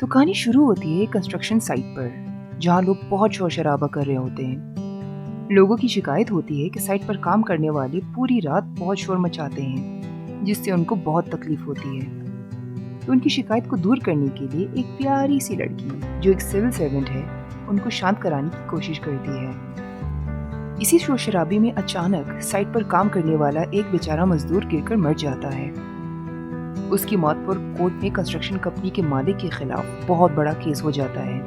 तो कहानी शुरू होती है कंस्ट्रक्शन साइट पर, जहाँ लोग बहुत शोर शराबा कर रहे होते हैं। लोगों की शिकायत होती है कि साइट पर काम करने वाले पूरी रात बहुत शोर मचाते हैं, जिससे उनको बहुत तकलीफ होती है। तो उनकी शिकायत को दूर करने के लिए एक प्यारी सी लड़की, जो एक सिविल सर्वेंट है, उनको शांत कराने की कोशिश करती है। इसी शोर शराबे में अचानक साइट पर काम करने वाला एक बेचारा मजदूर गिरकर मर जाता है। उसकी मौत पर कोर्ट में कंस्ट्रक्शन कंपनी के मालिक के खिलाफ बहुत बड़ा केस हो जाता है,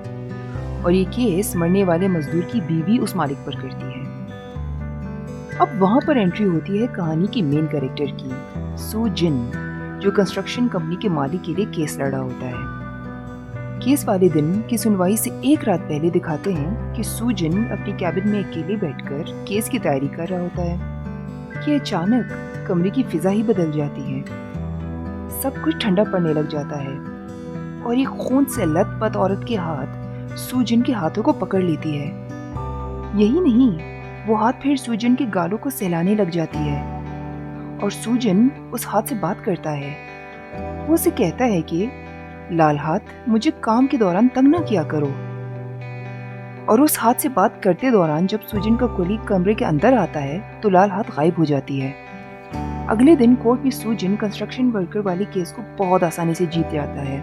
और ये केस मरने वाले मजदूर की बीवी उस मालिक पर करती है। अब वहां पर एंट्री होती है कहानी की मेन कैरेक्टर की, सू जिन, जो कंस्ट्रक्शन कंपनी के मालिक के लिए केस लड़ा होता है। केस वाले दिन की सुनवाई से एक रात पहले दिखाते हैं कि सू जिन अपनी कैबिन में अकेले बैठकर केस की तैयारी कर रहा होता है कि अचानक कमरे की फिजा ही बदल जाती है। सब कुछ ठंडा पड़ने लग जाता है और एक खून से लथपथ औरत के हाथ सूजन के हाथों को पकड़ लेती है। यही नहीं, वो हाथ फिर सूजन के गालों को सहलाने लग जाती है और सूजन उस हाथ से बात करता है। वो उसे कहता है कि लाल हाथ, मुझे काम के दौरान तंग ना किया करो। और उस हाथ से बात करते दौरान जब सूजन का कुलीग कमरे के अंदर आता है तो लाल हाथ गायब हो जाती है। अगले दिन कोर्ट में सूजन कंस्ट्रक्शन वर्कर वाले केस को बहुत आसानी से जीत जाता है,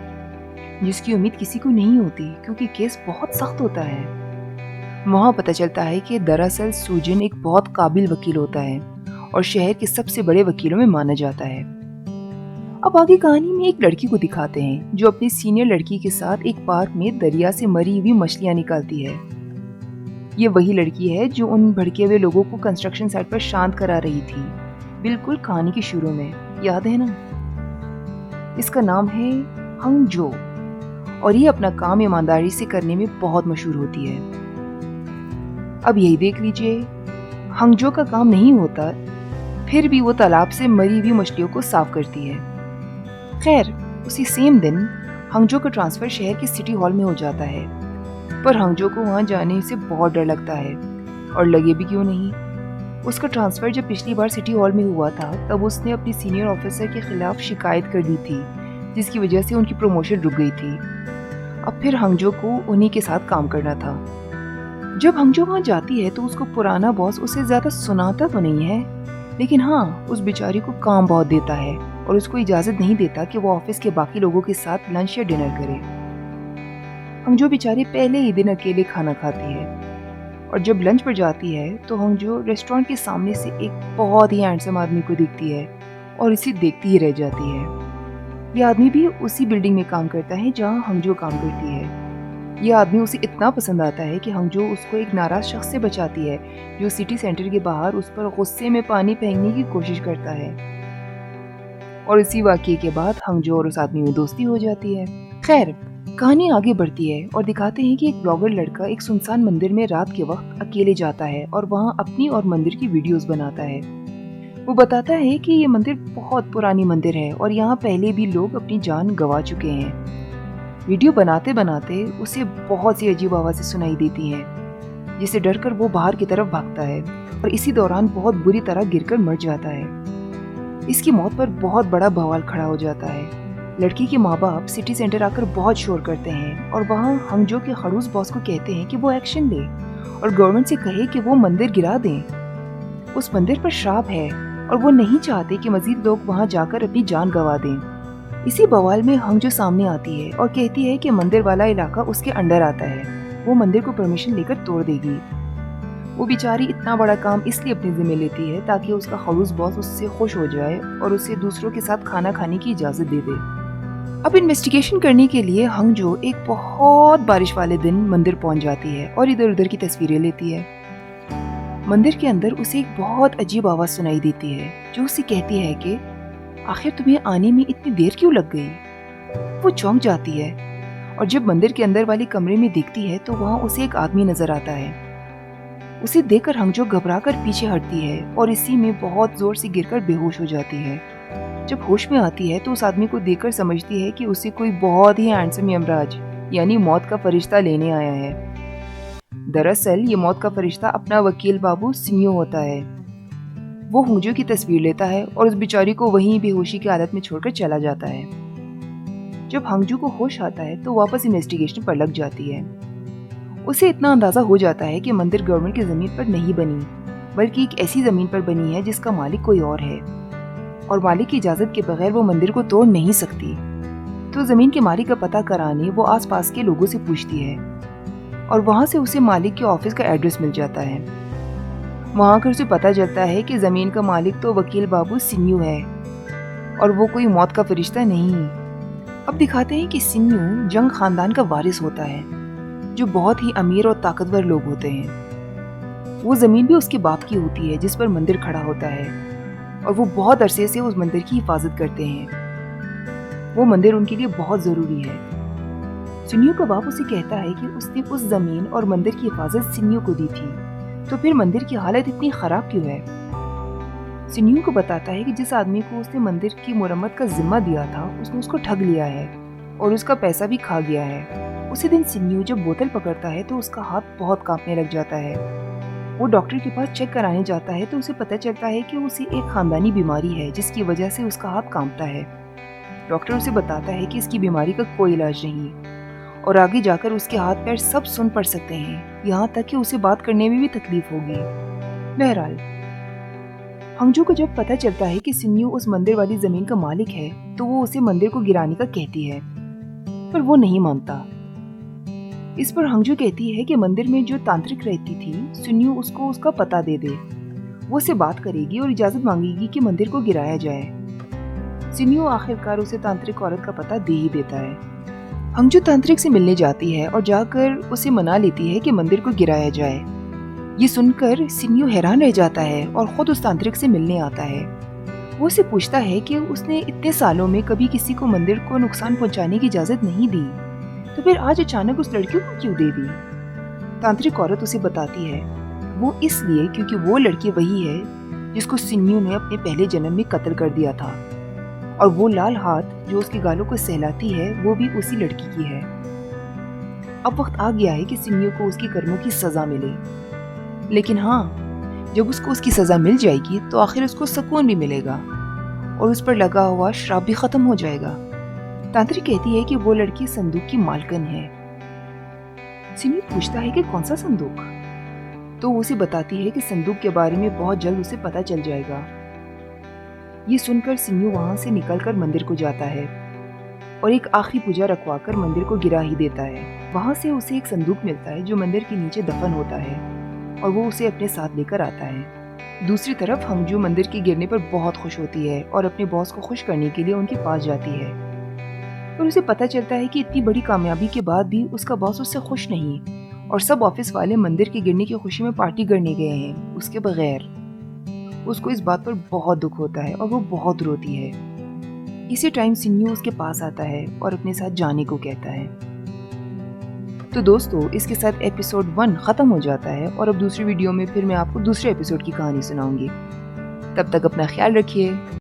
जिसकी उम्मीद किसी को नहीं होती क्योंकि केस बहुत सख्त होता है। वहां पता चलता है कि दरअसल सूजन एक बहुत काबिल वकील होता है और शहर के सबसे बड़े वकीलों में माना जाता है। अब आगे कहानी में एक लड़की को दिखाते हैं जो अपनी सीनियर लड़की के साथ एक पार्क में दरिया से मरी हुई मछलियां निकालती है। ये वही लड़की है जो उन भड़के हुए लोगों को कंस्ट्रक्शन साइट पर शांत करा रही थी, बिल्कुल कहानी के शुरू में, याद है ना? इसका नाम है हंग जो, और ये अपना काम ईमानदारी से करने में बहुत मशहूर होती है। अब यही देख लीजिए, हंग जो का काम नहीं होता, फिर भी वो तालाब से मरी हुई मछलियों को साफ करती है। खैर, उसी सेम दिन हंगजो का ट्रांसफर शहर के सिटी हॉल में हो जाता है, पर हंगजो को वहां जाने से बहुत डर लगता है, और लगे भी क्यों नहीं। उसका ट्रांसफर जब पिछली बार सिटी हॉल में हुआ था तब उसने अपनी सीनियर ऑफिसर के खिलाफ शिकायत कर दी थी, जिसकी वजह से उनकी प्रमोशन रुक गई थी। अब फिर हंगजो को उन्हीं के साथ काम करना था। जब हंगजो वहां जाती है तो उसको पुराना बॉस उसे ज्यादा सुनाता तो नहीं है, लेकिन हाँ, उस बेचारी को काम बहुत देता है और उसको इजाजत नहीं देता कि वो ऑफिस के बाकी लोगों के साथ लंच या डिनर करे। हंगजो बेचारी पहले ही दिन अकेले खाना खाती है, और जब लंच पर जाती है तो हंगजो रेस्टोरेंट के सामने से एक बहुत ही हैंडसम आदमी को दिखती है और इसे देखती ही रह जाती है। ये आदमी भी उसी बिल्डिंग में काम करता है जहाँ हंगजो काम करती है। ये आदमी उसे इतना पसंद आता है कि हंगजो उसको एक नाराज शख्स से बचाती है जो सिटी सेंटर के बाहर उस पर गुस्से में पानी फेंकने की कोशिश करता है, और इसी वाकये के बाद हंगजो और उस आदमी में दोस्ती हो जाती है। खैर, कहानी आगे बढ़ती है और दिखाते हैं कि एक ब्लॉगर लड़का एक सुनसान मंदिर में रात के वक्त अकेले जाता है और वहाँ अपनी और मंदिर की वीडियोस बनाता है। वो बताता है कि ये मंदिर बहुत पुरानी मंदिर है और यहाँ पहले भी लोग अपनी जान गंवा चुके हैं। वीडियो बनाते बनाते उसे बहुत सी अजीब आवाजें सुनाई देती हैं, जिसे डरकर वो बाहर की तरफ भागता है और इसी दौरान बहुत बुरी तरह गिरकर मर जाता है। इसकी मौत पर बहुत बड़ा बवाल खड़ा हो जाता है। लड़की के माँ बाप सिटी सेंटर आकर बहुत शोर करते हैं और वहाँ हंगजो के खड़ूस बॉस को कहते हैं कि वो एक्शन ले और गवर्नमेंट से कहे कि वो मंदिर गिरा दें। उस मंदिर पर श्राप है और वो नहीं चाहते कि मजीद लोग वहाँ जाकर अपनी जान गंवा दें। इसी बवाल में हंगजो सामने आती है और कहती है कि मंदिर वाला इलाका उसके अंडर आता है, वो मंदिर को परमिशन लेकर तोड़ देगी। वो बेचारी इतना बड़ा काम इसलिए अपने जिम्मे लेती है ताकि उसका खड़ूस बॉस उससे खुश हो जाए और उसे दूसरों के साथ खाना खाने की इजाजत दे दे। अब इन्वेस्टिगेशन करने के लिए हंगजो एक बहुत बारिश वाले दिन मंदिर पहुंच जाती है और इधर उधर की तस्वीरें लेती है। मंदिर के अंदर उसे एक बहुत अजीब आवाज सुनाई देती है जो उसे कहती है कि आखिर तुम्हें आने में इतनी देर क्यों लग गई। वो चौंक जाती है और जब मंदिर के अंदर वाले कमरे में देखती है तो वहाँ उसे एक आदमी नजर आता है। उसे देखकर हंगजो घबराकर पीछे हटती है और इसी में बहुत जोर से गिरकर बेहोश हो जाती है। जब होश में आती है तो उस आदमी को देखकर समझती है कि उसे कोई बहुत ही हैंडसम यमराज यानी मौत का फरिश्ता लेने आया है। दरअसल ये मौत का फरिश्ता अपना वकील बाबू सिन्यो होता है। वो हंगजो की तस्वीर लेता है और उस बेचारी को वहीं बेहोशी की हालत में छोड़कर चला जाता है। जब हंगजू को होश आता है तो वापस इन्वेस्टिगेशन पर लग जाती है। उसे इतना अंदाजा हो जाता है कि मंदिर गवर्नमेंट की जमीन पर नहीं बनी, बल्कि एक ऐसी जमीन पर बनी है जिसका मालिक कोई और है, और मालिक की इजाजत के बगैर वो मंदिर को तोड़ नहीं सकती। तो जमीन के मालिक का पता कराने वो आसपास के लोगों से पूछती है, और वहाँ से उसे मालिक के ऑफिस का एड्रेस मिल जाता है। वहाँ आकर उसे पता चलता है कि जमीन का मालिक तो वकील बाबू सिन्यू है, और वो कोई मौत का फरिश्ता नहीं। अब दिखाते हैं कि सिन्यू जंग खानदान का वारिस होता है, जो बहुत ही अमीर और ताकतवर लोग होते हैं। वो जमीन भी उसके बाप की होती है जिस पर मंदिर खड़ा होता है, और वो बहुत अरसे से उस मंदिर की हिफाजत करते हैं। वो मंदिर उनके लिए बहुत जरूरी है। सिन्यू का बाप उसे कहता है कि उसने उस जमीन और मंदिर की हिफाजत सिन्यू को दी थी, तो फिर मंदिर की हालत इतनी खराब क्यों है। सिन्यू को बताता है कि जिस आदमी को उसने मंदिर की मुरम्मत का जिम्मा दिया था उसने उसको ठग लिया है और उसका पैसा भी खा गया है। उसी दिन सिन्यू जब बोतल पकड़ता है तो उसका हाथ बहुत कांपने लग जाता है। वो डॉक्टर के पास चेक कराने जाता है तो उसे पता चलता है कि उसे एक खानदानी बीमारी है जिसकी वजह से उसका हाथ कांपता है। डॉक्टर उसे बताता है कि इसकी बीमारी का कोई इलाज नहीं, और आगे जाकर उसके हाथ पैर सब सुन पड़ सकते हैं, यहाँ तक कि उसे बात करने में भी तकलीफ होगी। बहरहाल हंगजू को जब पता चलता है कि सिन्यू उस मंदिर वाली जमीन का मालिक है तो वो उसे मंदिर को गिराने का कहती है, पर वो नहीं मानता। इस पर हंगजू कहती है कि मंदिर में जो तांत्रिक रहती थी सिन्यू उसको उसका पता दे दे, वो उससे बात करेगी और इजाजत मांगेगी कि मंदिर को गिराया जाए। सिन्यू आखिरकार उसे तांत्रिक औरत का पता दे ही देता है। हंगजू तांत्रिक से मिलने जाती है और जाकर उसे मना लेती है कि मंदिर को गिराया जाए। ये सुनकर सिन्यू हैरान रह जाता है और खुद उस तांत्रिक से मिलने आता है। वो उसे पूछता है कि उसने इतने सालों में कभी किसी को मंदिर को नुकसान पहुंचाने की इजाजत नहीं दी, तो फिर आज अचानक उस लड़की को क्यों दे दी। तांत्रिक औरत उसे बताती है वो इसलिए क्योंकि वो लड़की वही है जिसको सिन्यू ने अपने पहले जन्म में कत्ल कर दिया था, और वो लाल हाथ जो उसके गालों को सहलाती है वो भी उसी लड़की की है। अब वक्त आ गया है कि सिन्यू को उसके कर्मों की सजा मिले, लेकिन हाँ, जब उसको उसकी सजा मिल जाएगी तो आखिर उसको सुकून भी मिलेगा और उस पर लगा हुआ श्राप भी खत्म हो जाएगा। तांत्रिक कहती है कि वो लड़की संदूक की मालकिन है। सिन्यू पूछता है कि कौन सा संदूक, तो वो उसे बताती है कि संदूक के बारे में बहुत जल्द उसे पता चल जाएगा। ये सुनकर सिन्यू वहां से निकलकर मंदिर को जाता है और एक आखिरी पूजा रखवाकर मंदिर को गिरा ही देता है। वहां से उसे एक संदूक मिलता है जो मंदिर के नीचे दफन होता है, और वो उसे अपने साथ लेकर आता है। दूसरी तरफ हंगजू मंदिर के गिरने पर बहुत खुश होती है और अपने बॉस को खुश करने के लिए उनके पास जाती है, पर उसे पता चलता है कि इतनी बड़ी कामयाबी के बाद भी उसका बॉस उससे खुश नहीं, और सब ऑफिस वाले मंदिर के गिरने की खुशी में पार्टी करने गए हैं उसके बगैर। उसको इस बात पर बहुत दुख होता है और वो बहुत रोती है। इसी टाइम सिन्यू उसके पास आता है और अपने साथ जाने को कहता है। तो दोस्तों, इसके साथ एपिसोड 1 खत्म हो जाता है, और अब दूसरी वीडियो में फिर मैं आपको दूसरे एपिसोड की कहानी सुनाऊंगी। तब तक अपना ख्याल रखिए।